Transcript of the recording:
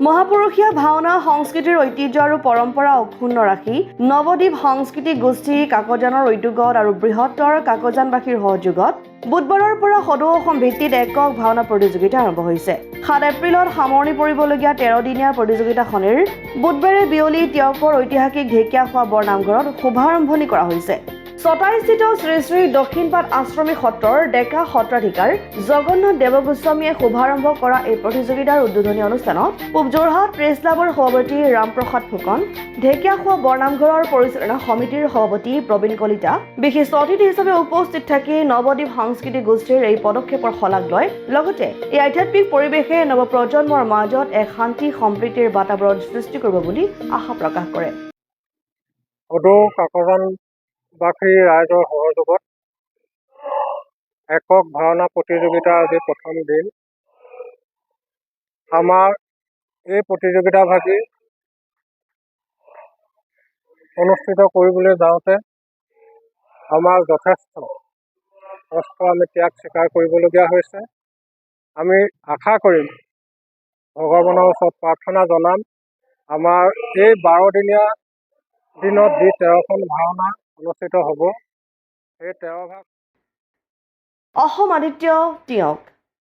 মহাপুৰুষীয়া ভাওনা সংস্কৃতিৰ ঐতিহ্য আৰু পৰম্পৰা অক্ষুণ্ণ ৰাখি নৱদ্বীপ সংস্কৃতি গোষ্ঠী কাকজানৰ উদ্যোগত আৰু বৃহত্তৰ কাকজানবাসীৰ সহযোগত বুধবাৰৰ পৰা সদৌ অসম ভিত্তিত একক ভাওনা প্ৰতিযোগিতা আৰম্ভ হৈছে। 7 এপ্ৰিলত সামৰণি পৰিবলগীয়া 13 দিনীয়া প্ৰতিযোগিতাখনিৰ বুধবাৰে বিয়লি তিয়াকৰ ঐতিহাসিক ঢেকীয়াখোৱা বৰনামঘৰত শুভাৰম্ভণি কৰা হৈছে। চতাইস্থিত শ্ৰী শ্ৰী দক্ষিণপাট আশ্ৰমী সত্ৰৰ ডেকা সত্ৰাধিকাৰ জগন্নাথ দেৱগোস্বামীয়ে শুভাৰম্ভ কৰা এই প্ৰতিযোগিতাৰ উদ্বোধনী অনুষ্ঠানত পূব যোৰহাট প্ৰেছ ক্লাবৰ সভাপতি ৰামপ্ৰসাদ ফুকন, ঢেকীয়াখোৱা বৰনামঘৰৰ পৰিচালনা সমিতিৰ সভাপতি প্ৰবীণ কলিতা বিশিষ্ট অতিথি হিচাপে উপস্থিত থাকি নৱদ্বীপ সাংস্কৃতিক গোষ্ঠীৰ এই পদক্ষেপৰ শলাগ লয়। লগতে এই আধ্যাত্মিক পৰিৱেশে নৱপ্ৰজন্মৰ মাজত এক শান্তি সম্প্ৰীতিৰ বাতাবৰণ সৃষ্টি কৰিব বুলি আশা প্ৰকাশ কৰে। বাসী ৰাইজৰ সহযোগত একক ভাওনা প্ৰতিযোগিতা আজি প্ৰথম দিন। আমাৰ এই প্ৰতিযোগিতা ভাগি অনুষ্ঠিত কৰিবলৈ যাওঁতে আমাৰ যথেষ্ট কষ্ট আমি ত্যাগ স্বীকাৰ কৰিবলগীয়া হৈছে। আমি আশা কৰিম, ভগৱানৰ ওচৰত প্ৰাৰ্থনা জনাম, আমাৰ এই 12 দিনীয়া দিনত যি 13খন ভাওনা অনুষ্ঠিত হ'ব, সেই 13 ভাগ অসম আদিত্য টিয়ক।